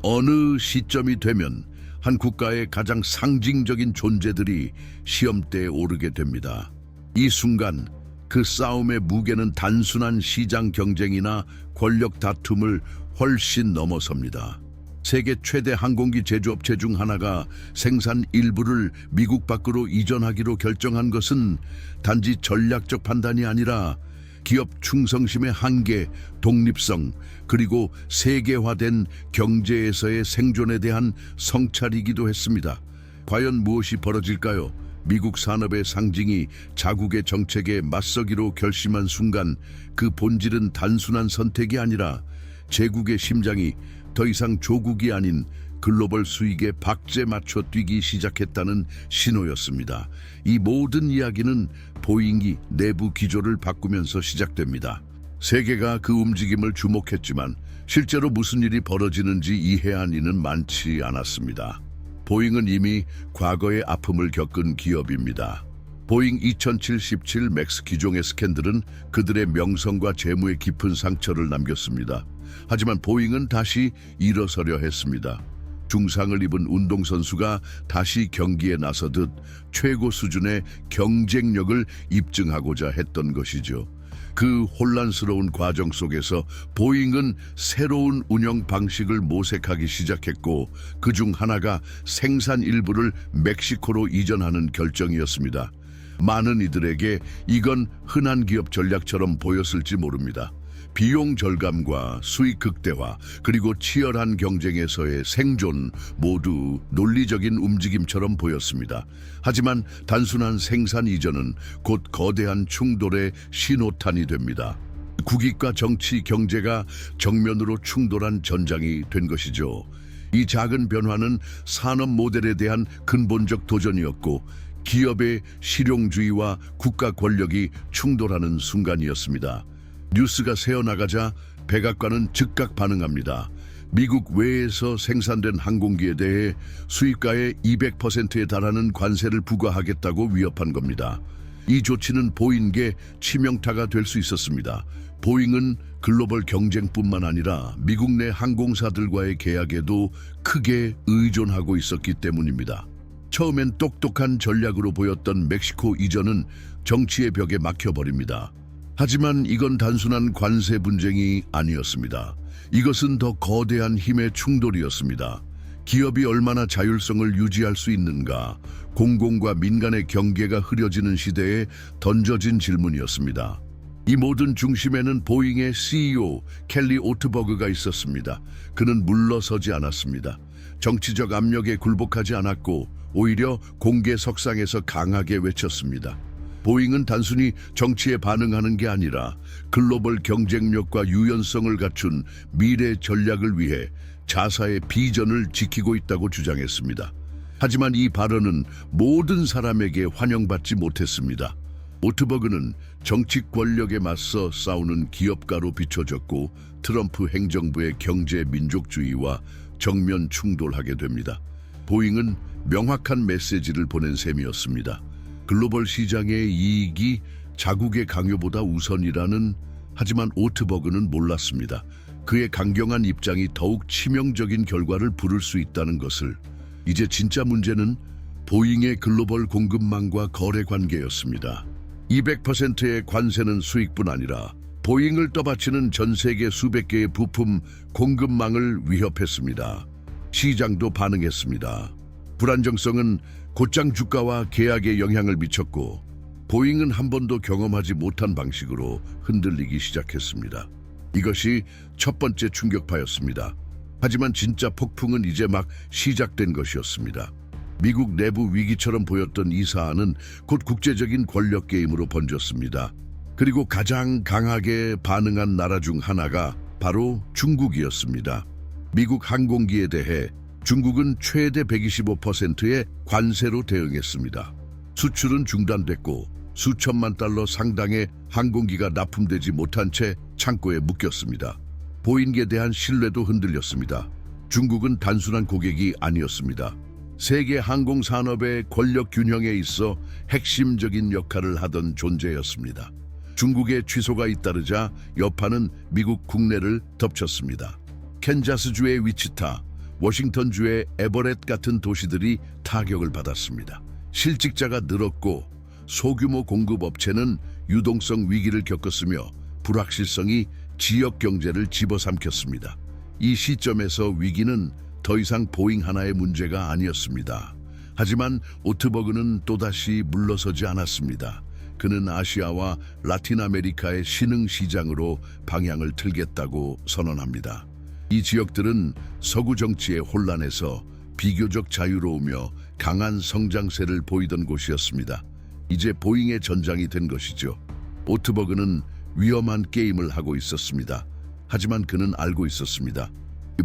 어느 시점이 되면 한 국가의 가장 상징적인 존재들이 시험대에 오르게 됩니다. 이 순간 그 싸움의 무게는 단순한 시장 경쟁이나 권력 다툼을 훨씬 넘어섭니다. 세계 최대 항공기 제조업체 중 하나가 생산 일부를 미국 밖으로 이전하기로 결정한 것은 단지 전략적 판단이 아니라 기업 충성심의 한계, 독립성, 그리고 세계화된 경제에서의 생존에 대한 성찰이기도 했습니다. 과연 무엇이 벌어질까요? 미국 산업의 상징이 자국의 정책에 맞서기로 결심한 순간 그 본질은 단순한 선택이 아니라 제국의 심장이 더 이상 조국이 아닌 글로벌 수익에 박제 맞춰 뛰기 시작했다는 신호였습니다. 이 모든 이야기는 보잉이 내부 기조를 바꾸면서 시작됩니다. 세계가 그 움직임을 주목했지만 실제로 무슨 일이 벌어지는지 이해한 이는 많지 않았습니다. 보잉은 이미 과거의 아픔을 겪은 기업입니다. 보잉 2077 맥스 기종의 스캔들은 그들의 명성과 재무에 깊은 상처를 남겼습니다. 하지만 보잉은 다시 일어서려 했습니다. 중상을 입은 운동선수가 다시 경기에 나서듯 최고 수준의 경쟁력을 입증하고자 했던 것이죠. 그 혼란스러운 과정 속에서 보잉은 새로운 운영 방식을 모색하기 시작했고 그중 하나가 생산 일부를 멕시코로 이전하는 결정이었습니다. 많은 이들에게 이건 흔한 기업 전략처럼 보였을지 모릅니다. 비용 절감과 수익 극대화, 그리고 치열한 경쟁에서의 생존 모두 논리적인 움직임처럼 보였습니다. 하지만 단순한 생산 이전은 곧 거대한 충돌의 신호탄이 됩니다. 국익과 정치, 경제가 정면으로 충돌한 전장이 된 것이죠. 이 작은 변화는 산업 모델에 대한 근본적 도전이었고 기업의 실용주의와 국가 권력이 충돌하는 순간이었습니다. 뉴스가 새어나가자 백악관은 즉각 반응합니다. 미국 외에서 생산된 항공기에 대해 수입가의 200%에 달하는 관세를 부과하겠다고 위협한 겁니다. 이 조치는 보잉에 치명타가 될 수 있었습니다. 보잉은 글로벌 경쟁뿐만 아니라 미국 내 항공사들과의 계약에도 크게 의존하고 있었기 때문입니다. 처음엔 똑똑한 전략으로 보였던 멕시코 이전은 정치의 벽에 막혀버립니다. 하지만 이건 단순한 관세 분쟁이 아니었습니다. 이것은 더 거대한 힘의 충돌이었습니다. 기업이 얼마나 자율성을 유지할 수 있는가, 공공과 민간의 경계가 흐려지는 시대에 던져진 질문이었습니다. 이 모든 중심에는 보잉의 CEO 켈리 오트버그가 있었습니다. 그는 물러서지 않았습니다. 정치적 압력에 굴복하지 않았고 오히려 공개석상에서 강하게 외쳤습니다. 보잉은 단순히 정치에 반응하는 게 아니라 글로벌 경쟁력과 유연성을 갖춘 미래 전략을 위해 자사의 비전을 지키고 있다고 주장했습니다. 하지만 이 발언은 모든 사람에게 환영받지 못했습니다. 오트버그는 정치 권력에 맞서 싸우는 기업가로 비춰졌고 트럼프 행정부의 경제 민족주의와 정면 충돌하게 됩니다. 보잉은 명확한 메시지를 보낸 셈이었습니다. 글로벌 시장의 이익이 자국의 강요보다 우선이라는. 하지만 오트버그는 몰랐습니다. 그의 강경한 입장이 더욱 치명적인 결과를 부를 수 있다는 것을. 이제 진짜 문제는 보잉의 글로벌 공급망과 거래 관계였습니다. 200%의 관세는 수익뿐 아니라 보잉을 떠받치는 전 세계 수백 개의 부품 공급망을 위협했습니다. 시장도 반응했습니다. 불안정성은 곧장 주가와 계약에 영향을 미쳤고 보잉은 한 번도 경험하지 못한 방식으로 흔들리기 시작했습니다. 이것이 첫 번째 충격파였습니다. 하지만 진짜 폭풍은 이제 막 시작된 것이었습니다. 미국 내부 위기처럼 보였던 이 사안은 곧 국제적인 권력 게임으로 번졌습니다. 그리고 가장 강하게 반응한 나라 중 하나가 바로 중국이었습니다. 미국 항공기에 대해 중국은 최대 125%의 관세로 대응했습니다. 수출은 중단됐고 수천만 달러 상당의 항공기가 납품되지 못한 채 창고에 묶였습니다. 보잉에 대한 신뢰도 흔들렸습니다. 중국은 단순한 고객이 아니었습니다. 세계 항공 산업의 권력 균형에 있어 핵심적인 역할을 하던 존재였습니다. 중국의 취소가 잇따르자 여파는 미국 국내를 덮쳤습니다. 캔자스주의 위치타, 워싱턴주의 에버렛 같은 도시들이 타격을 받았습니다. 실직자가 늘었고 소규모 공급 업체는 유동성 위기를 겪었으며 불확실성이 지역 경제를 집어삼켰습니다. 이 시점에서 위기는 더 이상 보잉 하나의 문제가 아니었습니다. 하지만 오트버그는 또다시 물러서지 않았습니다. 그는 아시아와 라틴 아메리카의 신흥 시장으로 방향을 틀겠다고 선언합니다. 이 지역들은 서구 정치의 혼란에서 비교적 자유로우며 강한 성장세를 보이던 곳이었습니다. 이제 보잉의 전장이 된 것이죠. 오트버그는 위험한 게임을 하고 있었습니다. 하지만 그는 알고 있었습니다.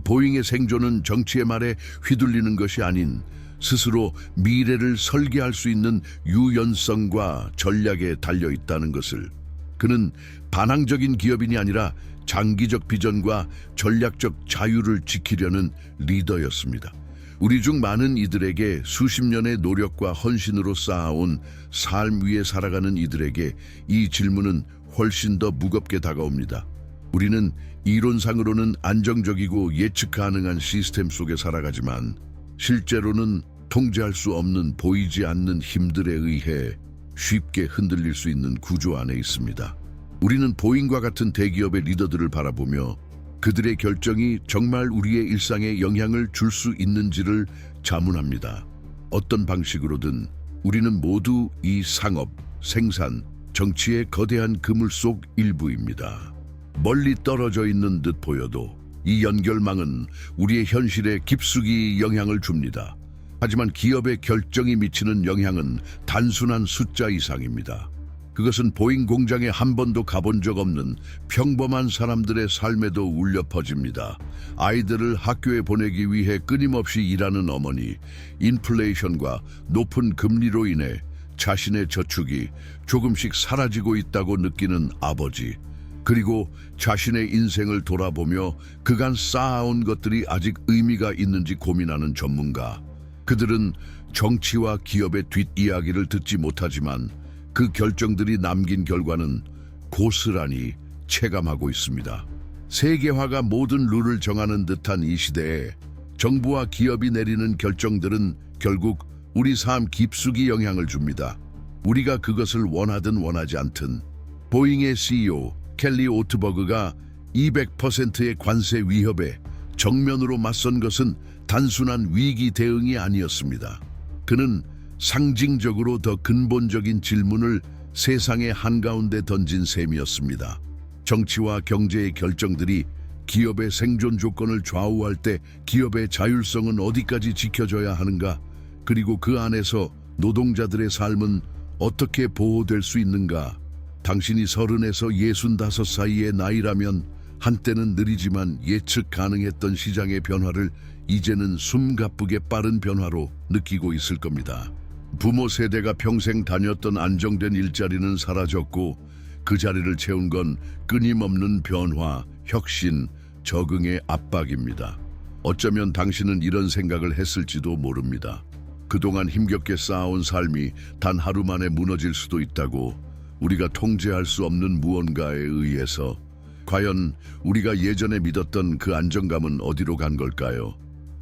보잉의 생존은 정치의 말에 휘둘리는 것이 아닌 스스로 미래를 설계할 수 있는 유연성과 전략에 달려 있다는 것을. 그는 반항적인 기업인이 아니라 장기적 비전과 전략적 자유를 지키려는 리더였습니다. 우리 중 많은 이들에게 수십 년의 노력과 헌신으로 쌓아온 삶 위에 살아가는 이들에게 이 질문은 훨씬 더 무겁게 다가옵니다. 우리는 이론상으로는 안정적이고 예측 가능한 시스템 속에 살아가지만 실제로는 통제할 수 없는 보이지 않는 힘들에 의해 쉽게 흔들릴 수 있는 구조 안에 있습니다. 우리는 보잉과 같은 대기업의 리더들을 바라보며 그들의 결정이 정말 우리의 일상에 영향을 줄 수 있는지를 자문합니다. 어떤 방식으로든 우리는 모두 이 상업, 생산, 정치의 거대한 그물 속 일부입니다. 멀리 떨어져 있는 듯 보여도 이 연결망은 우리의 현실에 깊숙이 영향을 줍니다. 하지만 기업의 결정이 미치는 영향은 단순한 숫자 이상입니다. 그것은 보잉 공장에 한 번도 가본 적 없는 평범한 사람들의 삶에도 울려 퍼집니다. 아이들을 학교에 보내기 위해 끊임없이 일하는 어머니, 인플레이션과 높은 금리로 인해 자신의 저축이 조금씩 사라지고 있다고 느끼는 아버지, 그리고 자신의 인생을 돌아보며 그간 쌓아온 것들이 아직 의미가 있는지 고민하는 전문가. 그들은 정치와 기업의 뒷이야기를 듣지 못하지만 그 결정들이 남긴 결과는 고스란히 체감하고 있습니다. 세계화가 모든 룰을 정하는 듯한 이 시대에 정부와 기업이 내리는 결정들은 결국 우리 삶 깊숙이 영향을 줍니다. 우리가 그것을 원하든 원하지 않든. 보잉의 CEO 켈리 오트버그가 200%의 관세 위협에 정면으로 맞선 것은 단순한 위기 대응이 아니었습니다. 그는 상징적으로 더 근본적인 질문을 세상의 한가운데 던진 셈이었습니다. 정치와 경제의 결정들이 기업의 생존 조건을 좌우할 때 기업의 자율성은 어디까지 지켜져야 하는가? 그리고 그 안에서 노동자들의 삶은 어떻게 보호될 수 있는가? 당신이 30에서 65 사이의 나이라면 한때는 느리지만 예측 가능했던 시장의 변화를 이제는 숨가쁘게 빠른 변화로 느끼고 있을 겁니다. 부모 세대가 평생 다녔던 안정된 일자리는 사라졌고 그 자리를 채운 건 끊임없는 변화, 혁신, 적응의 압박입니다. 어쩌면 당신은 이런 생각을 했을지도 모릅니다. 그동안 힘겹게 쌓아온 삶이 단 하루 만에 무너질 수도 있다고. 우리가 통제할 수 없는 무언가에 의해서. 과연 우리가 예전에 믿었던 그 안정감은 어디로 간 걸까요?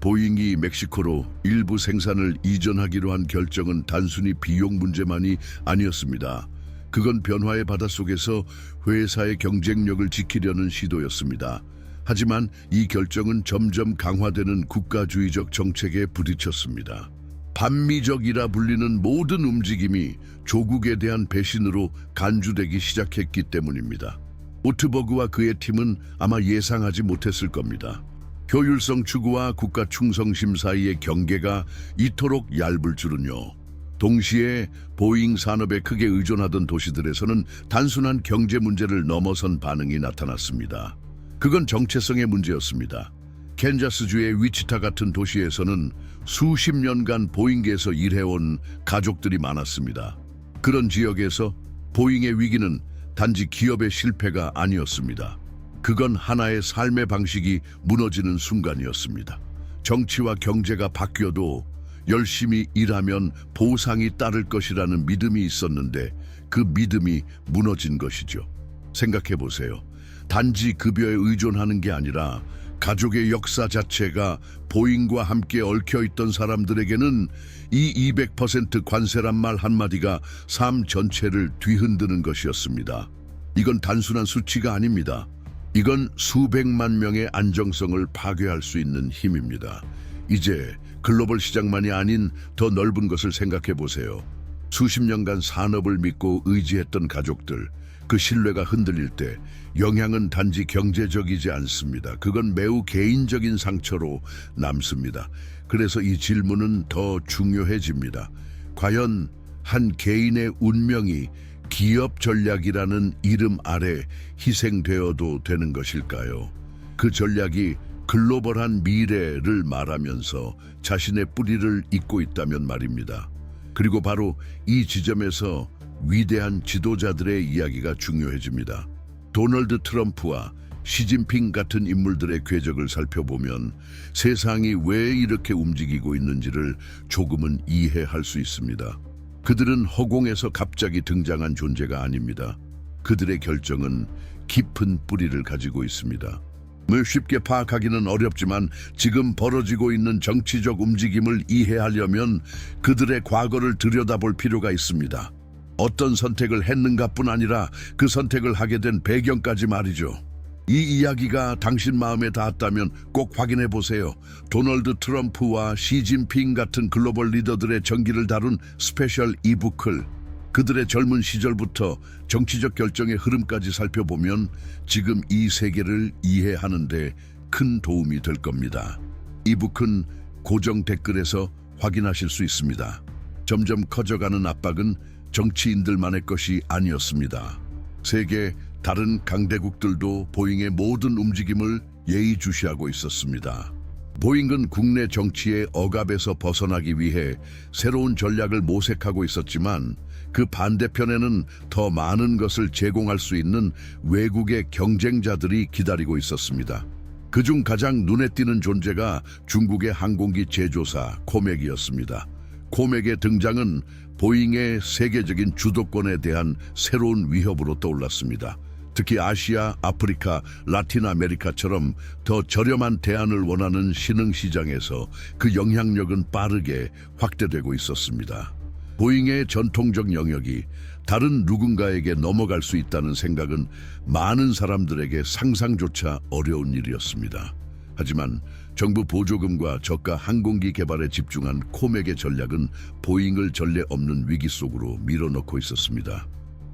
보잉이 멕시코로 일부 생산을 이전하기로 한 결정은 단순히 비용 문제만이 아니었습니다. 그건 변화의 바닷속에서 회사의 경쟁력을 지키려는 시도였습니다. 하지만 이 결정은 점점 강화되는 국가주의적 정책에 부딪혔습니다. 반미적이라 불리는 모든 움직임이 조국에 대한 배신으로 간주되기 시작했기 때문입니다. 오트버그와 그의 팀은 아마 예상하지 못했을 겁니다. 효율성 추구와 국가 충성심 사이의 경계가 이토록 얇을 줄은요. 동시에 보잉 산업에 크게 의존하던 도시들에서는 단순한 경제 문제를 넘어선 반응이 나타났습니다. 그건 정체성의 문제였습니다. 캔자스주의 위치타 같은 도시에서는 수십 년간 보잉계에서 일해온 가족들이 많았습니다. 그런 지역에서 보잉의 위기는 단지 기업의 실패가 아니었습니다. 그건 하나의 삶의 방식이 무너지는 순간이었습니다. 정치와 경제가 바뀌어도 열심히 일하면 보상이 따를 것이라는 믿음이 있었는데 그 믿음이 무너진 것이죠. 생각해 보세요. 단지 급여에 의존하는 게 아니라 가족의 역사 자체가 보잉과 함께 얽혀있던 사람들에게는 이 200% 관세란 말 한마디가 삶 전체를 뒤흔드는 것이었습니다. 이건 단순한 수치가 아닙니다. 이건 수백만 명의 안정성을 파괴할 수 있는 힘입니다. 이제 글로벌 시장만이 아닌 더 넓은 것을 생각해 보세요. 수십 년간 산업을 믿고 의지했던 가족들, 그 신뢰가 흔들릴 때 영향은 단지 경제적이지 않습니다. 그건 매우 개인적인 상처로 남습니다. 그래서 이 질문은 더 중요해집니다. 과연 한 개인의 운명이 기업 전략이라는 이름 아래 희생되어도 되는 것일까요? 그 전략이 글로벌한 미래를 말하면서 자신의 뿌리를 잇고 있다면 말입니다. 그리고 바로 이 지점에서 위대한 지도자들의 이야기가 중요해집니다. 도널드 트럼프와 시진핑 같은 인물들의 궤적을 살펴보면 세상이 왜 이렇게 움직이고 있는지를 조금은 이해할 수 있습니다. 그들은 허공에서 갑자기 등장한 존재가 아닙니다. 그들의 결정은 깊은 뿌리를 가지고 있습니다. 쉽게 파악하기는 어렵지만 지금 벌어지고 있는 정치적 움직임을 이해하려면 그들의 과거를 들여다볼 필요가 있습니다. 어떤 선택을 했는가뿐 아니라 그 선택을 하게 된 배경까지 말이죠. 이 이야기가 당신 마음에 닿았다면 꼭 확인해 보세요. 도널드 트럼프와 시진핑 같은 글로벌 리더들의 전기를 다룬 스페셜 이북을 그들의 젊은 시절부터 정치적 결정의 흐름까지 살펴보면 지금 이 세계를 이해하는 데 큰 도움이 될 겁니다. 이북은 고정 댓글에서 확인하실 수 있습니다. 점점 커져가는 압박은 정치인들만의 것이 아니었습니다. 세계 다른 강대국들도 보잉의 모든 움직임을 예의주시하고 있었습니다. 보잉은 국내 정치의 억압에서 벗어나기 위해 새로운 전략을 모색하고 있었지만 그 반대편에는 더 많은 것을 제공할 수 있는 외국의 경쟁자들이 기다리고 있었습니다. 그중 가장 눈에 띄는 존재가 중국의 항공기 제조사 코맥이었습니다. 코맥의 등장은 보잉의 세계적인 주도권에 대한 새로운 위협으로 떠올랐습니다. 특히 아시아, 아프리카, 라틴 아메리카처럼 더 저렴한 대안을 원하는 신흥시장에서 그 영향력은 빠르게 확대되고 있었습니다. 보잉의 전통적 영역이 다른 누군가에게 넘어갈 수 있다는 생각은 많은 사람들에게 상상조차 어려운 일이었습니다. 하지만 정부 보조금과 저가 항공기 개발에 집중한 코맥의 전략은 보잉을 전례 없는 위기 속으로 밀어넣고 있었습니다.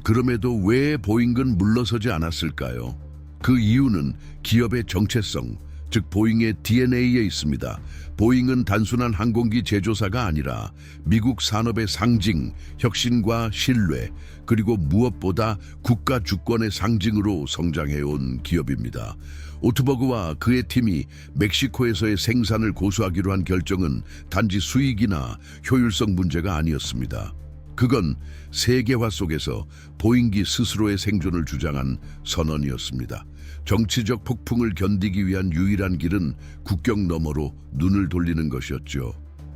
그럼에도 왜 보잉은 물러서지 않았을까요? 그 이유는 기업의 정체성, 즉 보잉의 DNA에 있습니다. 보잉은 단순한 항공기 제조사가 아니라 미국 산업의 상징, 혁신과 신뢰, 그리고 무엇보다 국가 주권의 상징으로 성장해온 기업입니다. 오트버그와 그의 팀이 멕시코에서의 생산을 고수하기로 한 결정은 단지 수익이나 효율성 문제가 아니었습니다. 그건 세계화 속에서 보잉기 스스로의 생존을 주장한 선언이었습니다. 정치적 폭풍을 견디기 위한 유일한 길은 국경 너머로 눈을 돌리는 것이었죠.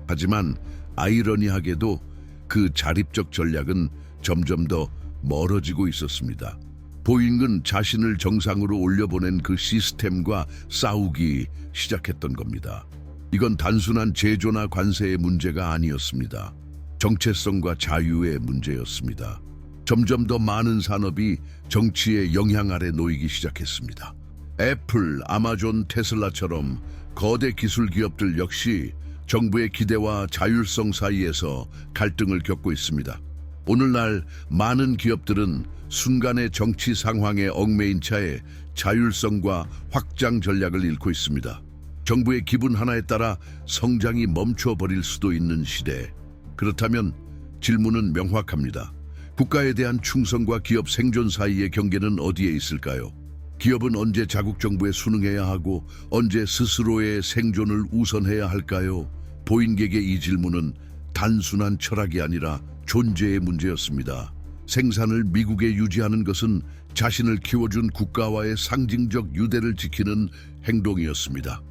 하지만 아이러니하게도 그 자립적 전략은 점점 더 멀어지고 있었습니다. 보잉은 자신을 정상으로 올려보낸 그 시스템과 싸우기 시작했던 겁니다. 이건 단순한 제조나 관세의 문제가 아니었습니다. 정체성과 자유의 문제였습니다. 점점 더 많은 산업이 정치의 영향 아래 놓이기 시작했습니다. 애플, 아마존, 테슬라처럼 거대 기술 기업들 역시 정부의 기대와 자율성 사이에서 갈등을 겪고 있습니다. 오늘날 많은 기업들은 순간의 정치 상황에 얽매인 차에 자율성과 확장 전략을 잃고 있습니다. 정부의 기분 하나에 따라 성장이 멈춰버릴 수도 있는 시대. 그렇다면 질문은 명확합니다. 국가에 대한 충성과 기업 생존 사이의 경계는 어디에 있을까요? 기업은 언제 자국 정부에 순응해야 하고 언제 스스로의 생존을 우선해야 할까요? 보잉에게 이 질문은 단순한 철학이 아니라 존재의 문제였습니다. 생산을 미국에 유지하는 것은 자신을 키워준 국가와의 상징적 유대를 지키는 행동이었습니다.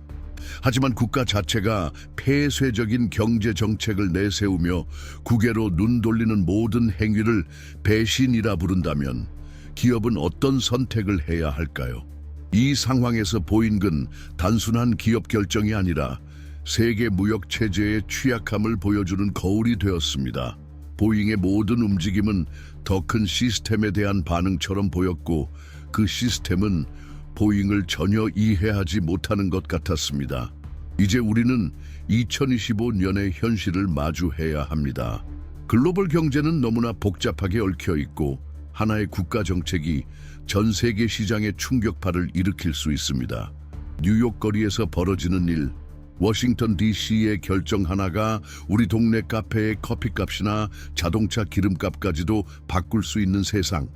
하지만 국가 자체가 폐쇄적인 경제 정책을 내세우며 국외로 눈 돌리는 모든 행위를 배신이라 부른다면 기업은 어떤 선택을 해야 할까요? 이 상황에서 보잉은 단순한 기업 결정이 아니라 세계 무역 체제의 취약함을 보여주는 거울이 되었습니다. 보잉의 모든 움직임은 더 큰 시스템에 대한 반응처럼 보였고 그 시스템은 보잉을 전혀 이해하지 못하는 것 같았습니다. 이제 우리는 2025년의 현실을 마주해야 합니다. 글로벌 경제는 너무나 복잡하게 얽혀 있고 하나의 국가 정책이 전 세계 시장에 충격파를 일으킬 수 있습니다. 뉴욕 거리에서 벌어지는 일, 워싱턴 DC의 결정 하나가 우리 동네 카페의 커피값이나 자동차 기름값까지도 바꿀 수 있는 세상.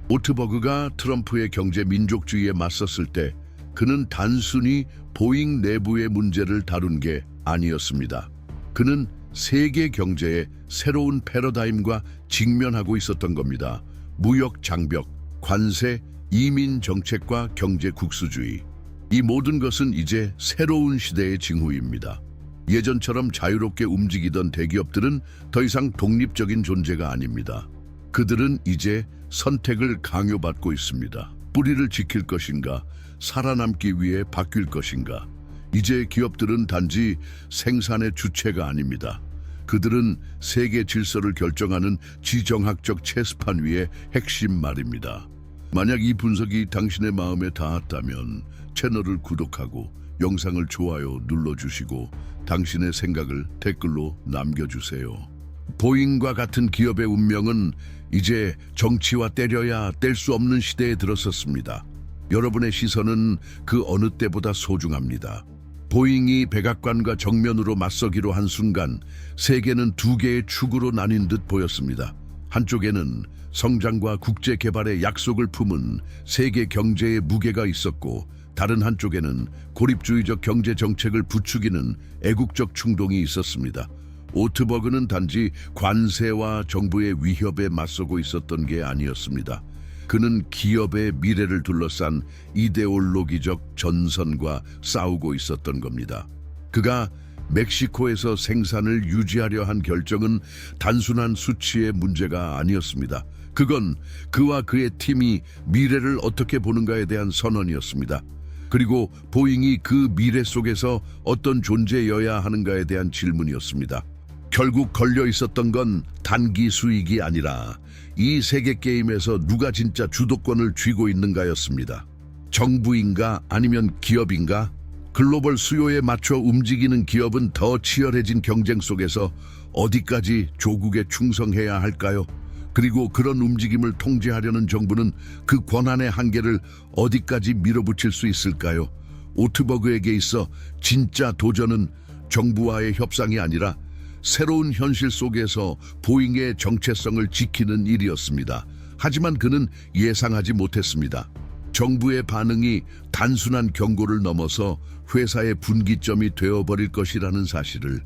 오트버그가 트럼프의 경제 민족주의에 맞섰을 때 그는 단순히 보잉 내부의 문제를 다룬 게 아니었습니다. 그는 세계 경제의 새로운 패러다임과 직면하고 있었던 겁니다. 무역 장벽, 관세, 이민 정책과 경제 국수주의. 이 모든 것은 이제 새로운 시대의 징후입니다. 예전처럼 자유롭게 움직이던 대기업들은 더 이상 독립적인 존재가 아닙니다. 그들은 이제 선택을 강요받고 있습니다. 뿌리를 지킬 것인가, 살아남기 위해 바뀔 것인가. 이제 기업들은 단지 생산의 주체가 아닙니다. 그들은 세계 질서를 결정하는 지정학적 체스판 위의 핵심 말입니다. 만약 이 분석이 당신의 마음에 닿았다면 채널을 구독하고 영상을 좋아요 눌러주시고 당신의 생각을 댓글로 남겨주세요. 보잉과 같은 기업의 운명은 이제 정치와 때려야 뗄 수 없는 시대에 들어섰습니다. 여러분의 시선은 그 어느 때보다 소중합니다. 보잉이 백악관과 정면으로 맞서기로 한 순간 세계는 두 개의 축으로 나뉜 듯 보였습니다. 한쪽에는 성장과 국제 개발의 약속을 품은 세계 경제의 무게가 있었고 다른 한쪽에는 고립주의적 경제 정책을 부추기는 애국적 충동이 있었습니다. 오트버그는 단지 관세와 정부의 위협에 맞서고 있었던 게 아니었습니다. 그는 기업의 미래를 둘러싼 이데올로기적 전선과 싸우고 있었던 겁니다. 그가 멕시코에서 생산을 유지하려 한 결정은 단순한 수치의 문제가 아니었습니다. 그건 그와 그의 팀이 미래를 어떻게 보는가에 대한 선언이었습니다. 그리고 보잉이 그 미래 속에서 어떤 존재여야 하는가에 대한 질문이었습니다. 결국 걸려 있었던 건 단기 수익이 아니라 이 세계 게임에서 누가 진짜 주도권을 쥐고 있는가였습니다. 정부인가 아니면 기업인가? 글로벌 수요에 맞춰 움직이는 기업은 더 치열해진 경쟁 속에서 어디까지 조국에 충성해야 할까요? 그리고 그런 움직임을 통제하려는 정부는 그 권한의 한계를 어디까지 밀어붙일 수 있을까요? 오트버그에게 있어 진짜 도전은 정부와의 협상이 아니라 새로운 현실 속에서 보잉의 정체성을 지키는 일이었습니다. 하지만 그는 예상하지 못했습니다. 정부의 반응이 단순한 경고를 넘어서 회사의 분기점이 되어버릴 것이라는 사실을.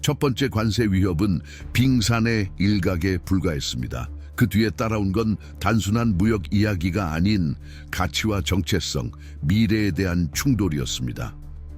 첫 번째 관세 위협은 빙산의 일각에 불과했습니다. 그 뒤에 따라온 건 단순한 무역 이야기가 아닌 가치와 정체성, 미래에 대한 충돌이었습니다.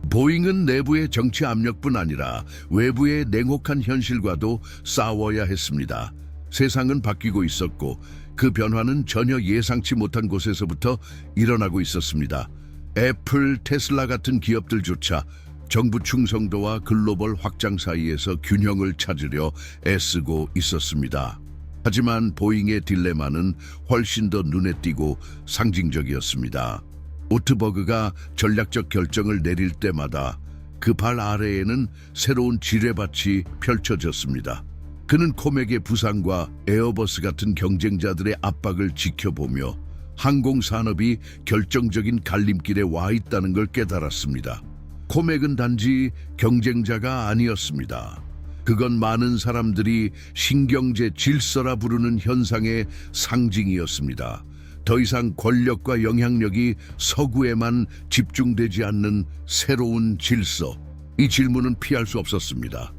보잉은 내부의 정치 압력뿐 아니라 외부의 냉혹한 현실과도 싸워야 했습니다. 세상은 바뀌고 있었고 그 변화는 전혀 예상치 못한 곳에서부터 일어나고 있었습니다. 애플, 테슬라 같은 기업들조차 정부 충성도와 글로벌 확장 사이에서 균형을 찾으려 애쓰고 있었습니다. 하지만 보잉의 딜레마는 훨씬 더 눈에 띄고 상징적이었습니다. 오트버그가 전략적 결정을 내릴 때마다 그 발 아래에는 새로운 지뢰밭이 펼쳐졌습니다. 그는 코맥의 부상과 에어버스 같은 경쟁자들의 압박을 지켜보며 항공산업이 결정적인 갈림길에 와 있다는 걸 깨달았습니다. 코맥은 단지 경쟁자가 아니었습니다. 그건 많은 사람들이 신경제 질서라 부르는 현상의 상징이었습니다. 더 이상 권력과 영향력이 서구에만 집중되지 않는 새로운 질서. 이 질문은 피할 수 없었습니다.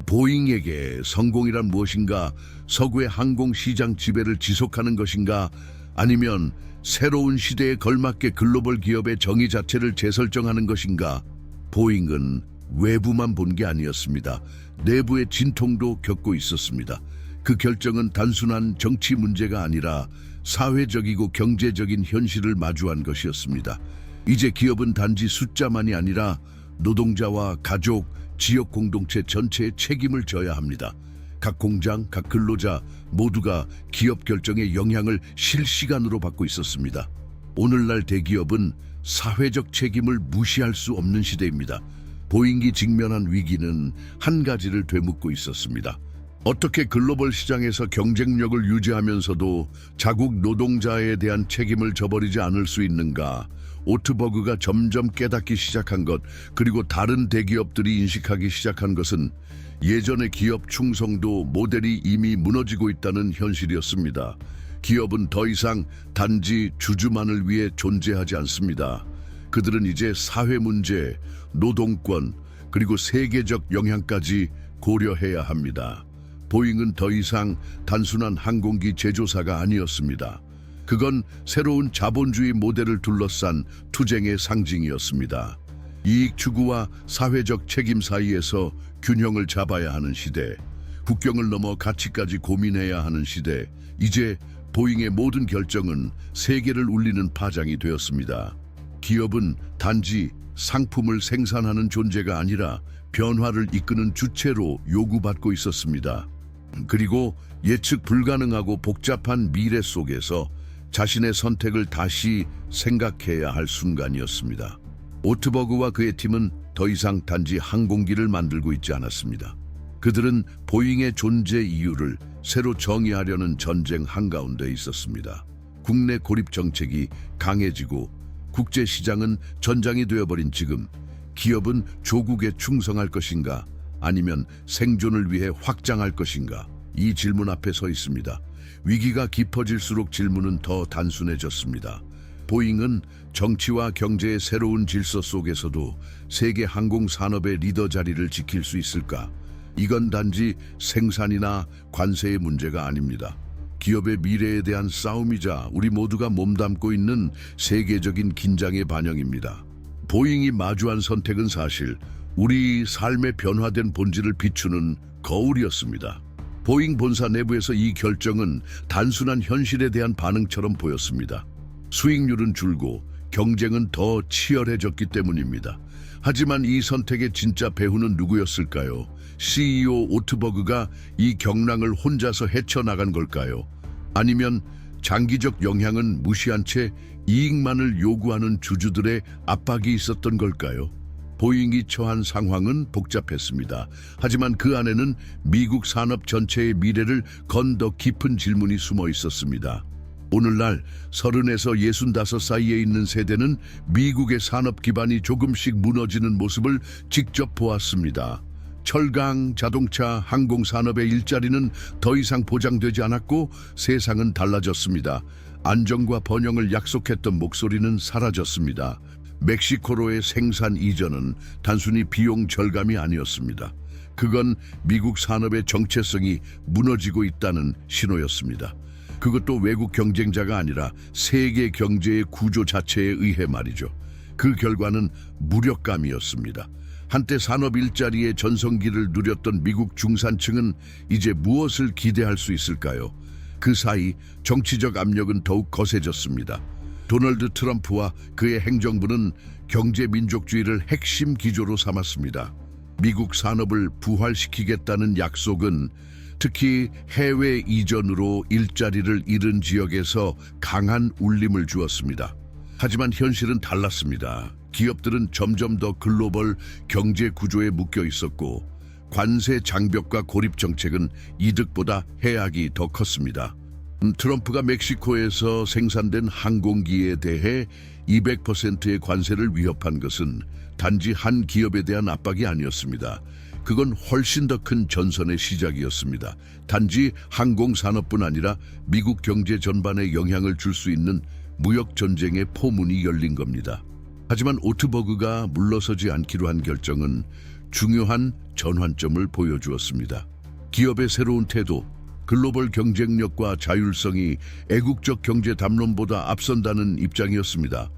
보잉에게 성공이란 무엇인가? 서구의 항공시장 지배를 지속하는 것인가? 아니면 새로운 시대에 걸맞게 글로벌 기업의 정의 자체를 재설정하는 것인가? 보잉은 외부만 본 게 아니었습니다. 내부의 진통도 겪고 있었습니다. 그 결정은 단순한 정치 문제가 아니라 사회적이고 경제적인 현실을 마주한 것이었습니다. 이제 기업은 단지 숫자만이 아니라 노동자와 가족, 지역 공동체 전체의 책임을 져야 합니다. 각 공장, 각 근로자 모두가 기업 결정의 영향을 실시간으로 받고 있었습니다. 오늘날 대기업은 사회적 책임을 무시할 수 없는 시대입니다. 보잉이 직면한 위기는 한 가지를 되묻고 있었습니다. 어떻게 글로벌 시장에서 경쟁력을 유지하면서도 자국 노동자에 대한 책임을 져버리지 않을 수 있는가? 오트버그가 점점 깨닫기 시작한 것, 그리고 다른 대기업들이 인식하기 시작한 것은 예전의 기업 충성도 모델이 이미 무너지고 있다는 현실이었습니다. 기업은 더 이상 단지 주주만을 위해 존재하지 않습니다. 그들은 이제 사회 문제, 노동권, 그리고 세계적 영향까지 고려해야 합니다. 보잉은 더 이상 단순한 항공기 제조사가 아니었습니다. 그건 새로운 자본주의 모델을 둘러싼 투쟁의 상징이었습니다. 이익 추구와 사회적 책임 사이에서 균형을 잡아야 하는 시대, 국경을 넘어 가치까지 고민해야 하는 시대, 이제 보잉의 모든 결정은 세계를 울리는 파장이 되었습니다. 기업은 단지 상품을 생산하는 존재가 아니라 변화를 이끄는 주체로 요구받고 있었습니다. 그리고 예측 불가능하고 복잡한 미래 속에서 자신의 선택을 다시 생각해야 할 순간이었습니다. 오트버그와 그의 팀은 더 이상 단지 항공기를 만들고 있지 않았습니다. 그들은 보잉의 존재 이유를 새로 정의하려는 전쟁 한가운데 있었습니다. 국내 고립 정책이 강해지고 국제 시장은 전장이 되어버린 지금, 기업은 조국에 충성할 것인가 아니면 생존을 위해 확장할 것인가, 이 질문 앞에 서 있습니다. 위기가 깊어질수록 질문은 더 단순해졌습니다. 보잉은 정치와 경제의 새로운 질서 속에서도 세계 항공 산업의 리더 자리를 지킬 수 있을까? 이건 단지 생산이나 관세의 문제가 아닙니다. 기업의 미래에 대한 싸움이자 우리 모두가 몸담고 있는 세계적인 긴장의 반영입니다. 보잉이 마주한 선택은 사실 우리 삶의 변화된 본질을 비추는 거울이었습니다. 보잉 본사 내부에서 이 결정은 단순한 현실에 대한 반응처럼 보였습니다. 수익률은 줄고 경쟁은 더 치열해졌기 때문입니다. 하지만 이 선택의 진짜 배후는 누구였을까요? CEO 오트버그가 이 경랑을 혼자서 헤쳐나간 걸까요? 아니면 장기적 영향은 무시한 채 이익만을 요구하는 주주들의 압박이 있었던 걸까요? 보잉이 처한 상황은 복잡했습니다. 하지만 그 안에는 미국 산업 전체의 미래를 건 더 깊은 질문이 숨어 있었습니다. 오늘날 30에서 65 사이에 있는 세대는 미국의 산업 기반이 조금씩 무너지는 모습을 직접 보았습니다. 철강, 자동차, 항공 산업의 일자리는 더 이상 보장되지 않았고 세상은 달라졌습니다. 안정과 번영을 약속했던 목소리는 사라졌습니다. 멕시코로의 생산 이전은 단순히 비용 절감이 아니었습니다. 그건 미국 산업의 정체성이 무너지고 있다는 신호였습니다. 그것도 외국 경쟁자가 아니라 세계 경제의 구조 자체에 의해 말이죠. 그 결과는 무력감이었습니다. 한때 산업 일자리의 전성기를 누렸던 미국 중산층은 이제 무엇을 기대할 수 있을까요? 그 사이 정치적 압력은 더욱 거세졌습니다. 도널드 트럼프와 그의 행정부는 경제 민족주의를 핵심 기조로 삼았습니다. 미국 산업을 부활시키겠다는 약속은 특히 해외 이전으로 일자리를 잃은 지역에서 강한 울림을 주었습니다. 하지만 현실은 달랐습니다. 기업들은 점점 더 글로벌 경제 구조에 묶여 있었고 관세 장벽과 고립 정책은 이득보다 해악이 더 컸습니다. 트럼프가 멕시코에서 생산된 항공기에 대해 200%의 관세를 위협한 것은 단지 한 기업에 대한 압박이 아니었습니다. 그건 훨씬 더 큰 전선의 시작이었습니다. 단지 항공산업뿐 아니라 미국 경제 전반에 영향을 줄 수 있는 무역 전쟁의 포문이 열린 겁니다. 하지만 오트버그가 물러서지 않기로 한 결정은 중요한 전환점을 보여주었습니다. 기업의 새로운 태도, 글로벌 경쟁력과 자율성이 애국적 경제 담론보다 앞선다는 입장이었습니다.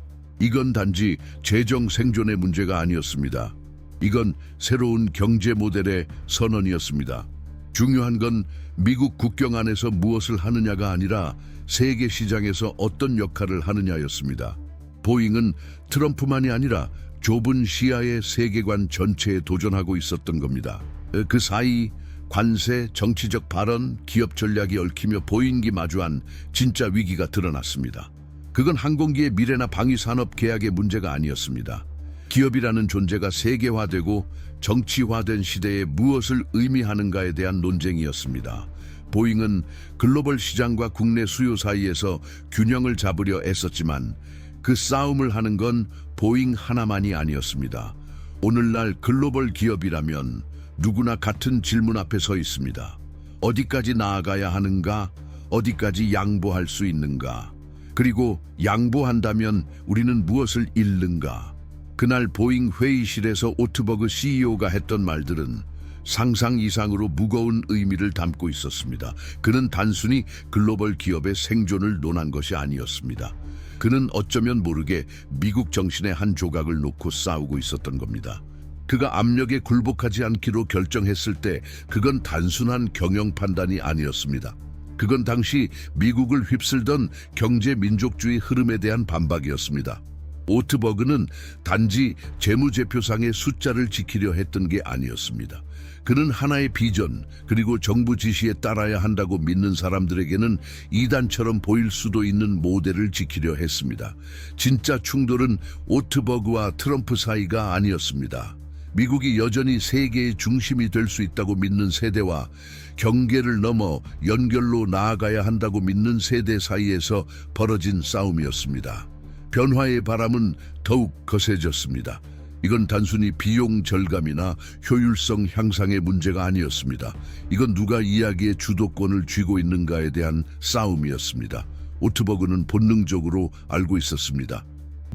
이건 단지 재정 생존의 문제가 아니었습니다. 이건 새로운 경제 모델의 선언이었습니다. 중요한 건 미국 국경 안에서 무엇을 하느냐가 아니라 세계 시장에서 어떤 역할을 하느냐였습니다. 보잉은 트럼프만이 아니라 좁은 시야의 세계관 전체에 도전하고 있었던 겁니다. 그 사이 관세, 정치적 발언, 기업 전략이 얽히며 보잉이 마주한 진짜 위기가 드러났습니다. 그건 항공기의 미래나 방위산업 계약의 문제가 아니었습니다. 기업이라는 존재가 세계화되고 정치화된 시대에 무엇을 의미하는가에 대한 논쟁이었습니다. 보잉은 글로벌 시장과 국내 수요 사이에서 균형을 잡으려 애썼지만 그 싸움을 하는 건 보잉 하나만이 아니었습니다. 오늘날 글로벌 기업이라면 누구나 같은 질문 앞에 서 있습니다. 어디까지 나아가야 하는가? 어디까지 양보할 수 있는가? 그리고 양보한다면 우리는 무엇을 잃는가? 그날 보잉 회의실에서 오트버그 CEO가 했던 말들은 상상 이상으로 무거운 의미를 담고 있었습니다. 그는 단순히 글로벌 기업의 생존을 논한 것이 아니었습니다. 그는 어쩌면 모르게 미국 정신의 한 조각을 놓고 싸우고 있었던 겁니다. 그가 압력에 굴복하지 않기로 결정했을 때 그건 단순한 경영 판단이 아니었습니다. 그건 당시 미국을 휩쓸던 경제 민족주의 흐름에 대한 반박이었습니다. 오트버그는 단지 재무제표상의 숫자를 지키려 했던 게 아니었습니다. 그는 하나의 비전, 그리고 정부 지시에 따라야 한다고 믿는 사람들에게는 이단처럼 보일 수도 있는 모델을 지키려 했습니다. 진짜 충돌은 오트버그와 트럼프 사이가 아니었습니다. 미국이 여전히 세계의 중심이 될 수 있다고 믿는 세대와 경계를 넘어 연결로 나아가야 한다고 믿는 세대 사이에서 벌어진 싸움이었습니다. 변화의 바람은 더욱 거세졌습니다. 이건 단순히 비용 절감이나 효율성 향상의 문제가 아니었습니다. 이건 누가 이야기의 주도권을 쥐고 있는가에 대한 싸움이었습니다. 오트버그는 본능적으로 알고 있었습니다.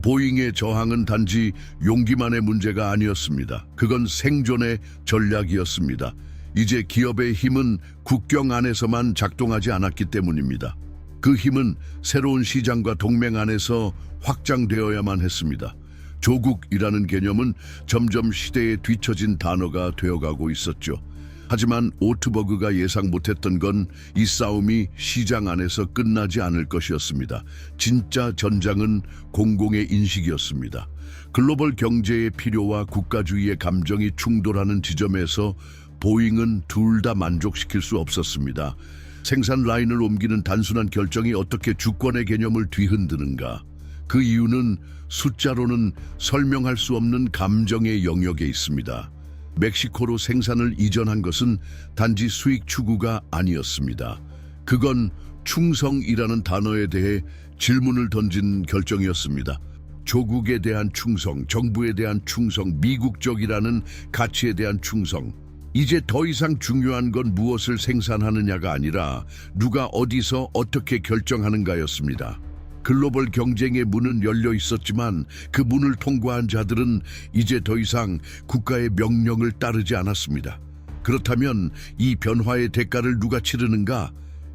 보잉의 저항은 단지 용기만의 문제가 아니었습니다. 그건 생존의 전략이었습니다. 이제 기업의 힘은 국경 안에서만 작동하지 않았기 때문입니다. 그 힘은 새로운 시장과 동맹 안에서 확장되어야만 했습니다. 조국이라는 개념은 점점 시대에 뒤처진 단어가 되어가고 있었죠. 하지만 오트버그가 예상 못했던 건 이 싸움이 시장 안에서 끝나지 않을 것이었습니다. 진짜 전장은 공공의 인식이었습니다. 글로벌 경제의 필요와 국가주의의 감정이 충돌하는 지점에서 보잉은 둘 다 만족시킬 수 없었습니다. 생산 라인을 옮기는 단순한 결정이 어떻게 주권의 개념을 뒤흔드는가? 그 이유는 숫자로는 설명할 수 없는 감정의 영역에 있습니다. 멕시코로 생산을 이전한 것은 단지 수익 추구가 아니었습니다. 그건 충성이라는 단어에 대해 질문을 던진 결정이었습니다. 조국에 대한 충성, 정부에 대한 충성, 미국적이라는 가치에 대한 충성. 이제 더 이상 중요한 건 무엇을 생산하느냐가 아니라 누가 어디서 어떻게 결정하는가였습니다. 글로벌 경쟁의 문은 열려 있었지만 그 문을 통과한 자들은 이제 더 이상 국가의 명령을 따르지 않았습니다. 그렇다면 이 변화의 대가를 누가 치르는가?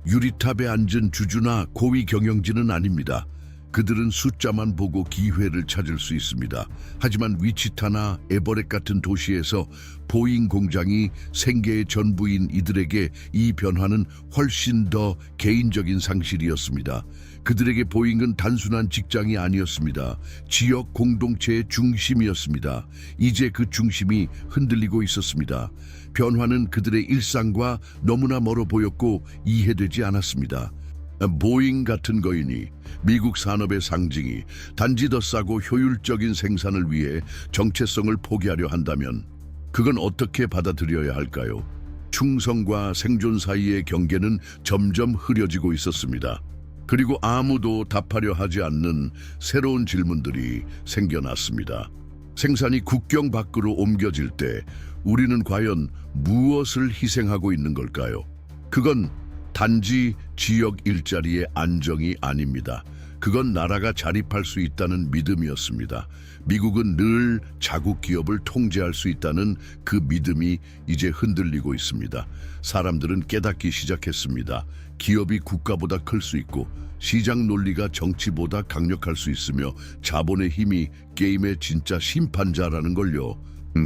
유리탑에 앉은 주주나 고위 경영진은 아닙니다. 그들은 숫자만 보고 기회를 찾을 수 있습니다. 하지만 위치타나 에버렛 같은 도시에서 보잉 공장이 생계의 전부인 이들에게 이 변화는 훨씬 더 개인적인 상실이었습니다. 그들에게 보잉은 단순한 직장이 아니었습니다. 지역 공동체의 중심이었습니다. 이제 그 중심이 흔들리고 있었습니다. 변화는 그들의 일상과 너무나 멀어 보였고 이해되지 않았습니다. 보잉 같은 거인이, 미국 산업의 상징이 단지 더 싸고 효율적인 생산을 위해 정체성을 포기하려 한다면 그건 어떻게 받아들여야 할까요? 충성과 생존 사이의 경계는 점점 흐려지고 있었습니다. 그리고 아무도 답하려 하지 않는 새로운 질문들이 생겨났습니다. 생산이 국경 밖으로 옮겨질 때 우리는 과연 무엇을 희생하고 있는 걸까요? 그건 단지 지역 일자리의 안정이 아닙니다. 그건 나라가 자립할 수 있다는 믿음이었습니다. 미국은 늘 자국 기업을 통제할 수 있다는 그 믿음이 이제 흔들리고 있습니다. 사람들은 깨닫기 시작했습니다. 기업이 국가보다 클 수 있고 시장 논리가 정치보다 강력할 수 있으며 자본의 힘이 게임의 진짜 심판자라는 걸요.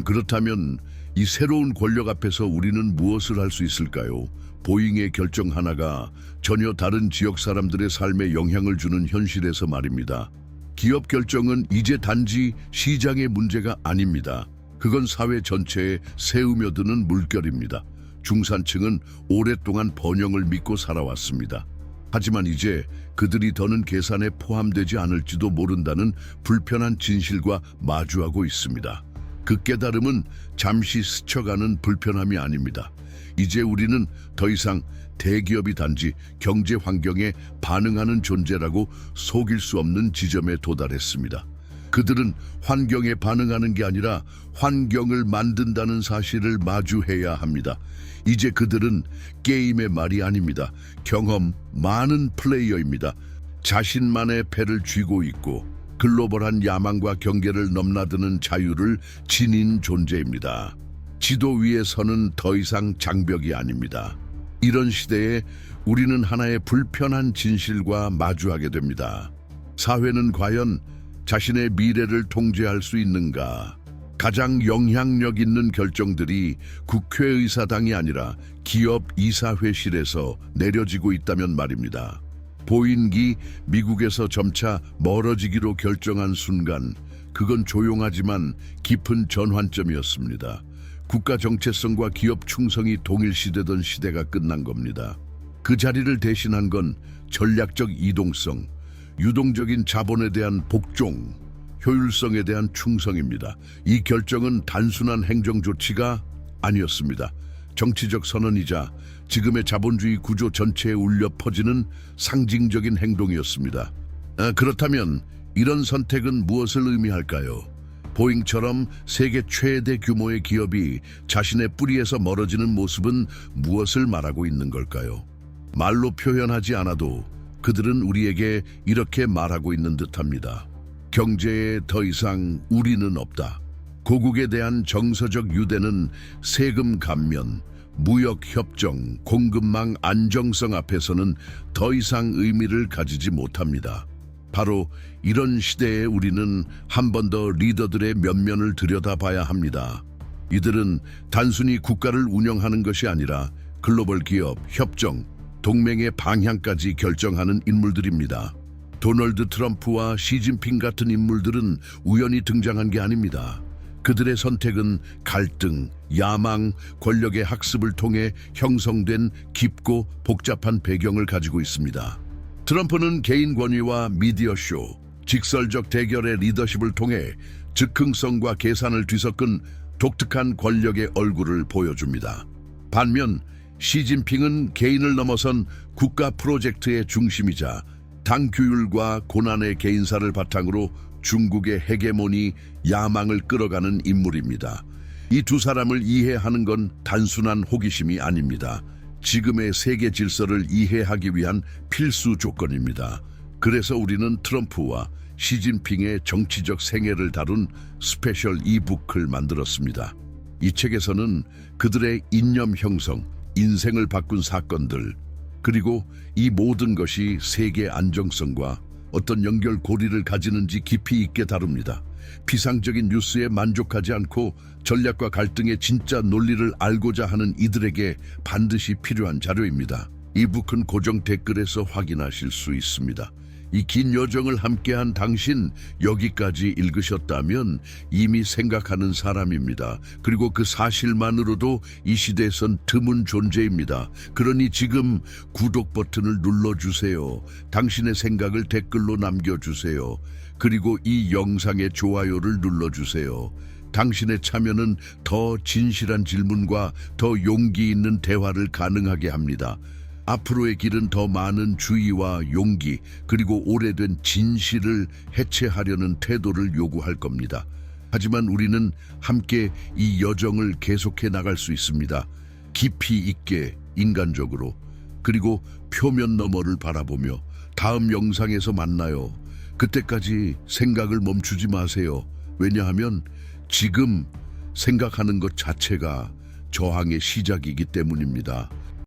그렇다면 이 새로운 권력 앞에서 우리는 무엇을 할 수 있을까요? 보잉의 결정 하나가 전혀 다른 지역 사람들의 삶에 영향을 주는 현실에서 말입니다. 기업 결정은 이제 단지 시장의 문제가 아닙니다. 그건 사회 전체에 새으며드는 물결입니다. 중산층은 오랫동안 번영을 믿고 살아왔습니다. 하지만 이제 그들이 더는 계산에 포함되지 않을지도 모른다는 불편한 진실과 마주하고 있습니다. 그 깨달음은 잠시 스쳐가는 불편함이 아닙니다. 이제 우리는 더 이상 대기업이 단지 경제 환경에 반응하는 존재라고 속일 수 없는 지점에 도달했습니다. 그들은 환경에 반응하는 게 아니라 환경을 만든다는 사실을 마주해야 합니다. 이제 그들은 게임의 말이 아닙니다. 경험 많은 플레이어입니다. 자신만의 패를 쥐고 있고 글로벌한 야망과 경계를 넘나드는 자유를 지닌 존재입니다. 지도 위에 서는 더 이상 장벽이 아닙니다. 이런 시대에 우리는 하나의 불편한 진실과 마주하게 됩니다. 사회는 과연 자신의 미래를 통제할 수 있는가? 가장 영향력 있는 결정들이 국회의사당이 아니라 기업 이사회실에서 내려지고 있다면 말입니다. 보잉이 미국에서 점차 멀어지기로 결정한 순간, 그건 조용하지만 깊은 전환점이었습니다. 국가 정체성과 기업 충성이 동일시되던 시대가 끝난 겁니다. 그 자리를 대신한 건 전략적 이동성, 유동적인 자본에 대한 복종, 효율성에 대한 충성입니다. 이 결정은 단순한 행정 조치가 아니었습니다. 정치적 선언이자 지금의 자본주의 구조 전체에 울려 퍼지는 상징적인 행동이었습니다. 그렇다면 이런 선택은 무엇을 의미할까요? 보잉처럼 세계 최대 규모의 기업이 자신의 뿌리에서 멀어지는 모습은 무엇을 말하고 있는 걸까요? 말로 표현하지 않아도 그들은 우리에게 이렇게 말하고 있는 듯합니다. 경제에 더 이상 우리는 없다. 고국에 대한 정서적 유대는 세금 감면, 무역 협정, 공급망 안정성 앞에서는 더 이상 의미를 가지지 못합니다. 바로 이런 시대에 우리는 한 번 더 리더들의 면면을 들여다봐야 합니다. 이들은 단순히 국가를 운영하는 것이 아니라 글로벌 기업, 협정, 동맹의 방향까지 결정하는 인물들입니다. 도널드 트럼프와 시진핑 같은 인물들은 우연히 등장한 게 아닙니다. 그들의 선택은 갈등, 야망, 권력의 학습을 통해 형성된 깊고 복잡한 배경을 가지고 있습니다. 트럼프는 개인 권위와 미디어쇼, 직설적 대결의 리더십을 통해 즉흥성과 계산을 뒤섞은 독특한 권력의 얼굴을 보여줍니다. 반면 시진핑은 개인을 넘어선 국가 프로젝트의 중심이자 당 규율과 고난의 개인사를 바탕으로 중국의 헤게모니, 야망을 끌어가는 인물입니다. 이 두 사람을 이해하는 건 단순한 호기심이 아닙니다. 지금의 세계 질서를 이해하기 위한 필수 조건입니다. 그래서 우리는 트럼프와 시진핑의 정치적 생애를 다룬 스페셜 이북을 만들었습니다. 이 책에서는 그들의 이념 형성, 인생을 바꾼 사건들, 그리고 이 모든 것이 세계 안정성과 어떤 연결고리를 가지는지 깊이 있게 다룹니다. 피상적인 뉴스에 만족하지 않고 전략과 갈등의 진짜 논리를 알고자 하는 이들에게 반드시 필요한 자료입니다. 이북은 고정 댓글에서 확인하실 수 있습니다. 이 긴 여정을 함께한 당신, 여기까지 읽으셨다면 이미 생각하는 사람입니다. 그리고 그 사실만으로도 이 시대에선 드문 존재입니다. 그러니 지금 구독 버튼을 눌러주세요. 당신의 생각을 댓글로 남겨주세요. 그리고 이 영상의 좋아요를 눌러주세요. 당신의 참여는 더 진실한 질문과 더 용기 있는 대화를 가능하게 합니다. 앞으로의 길은 더 많은 주의와 용기, 그리고 오래된 진실을 해체하려는 태도를 요구할 겁니다. 하지만 우리는 함께 이 여정을 계속해 나갈 수 있습니다. 깊이 있게, 인간적으로, 그리고 표면 너머를 바라보며. 다음 영상에서 만나요. 그때까지 생각을 멈추지 마세요. 왜냐하면 지금 생각하는 것 자체가 저항의 시작이기 때문입니다.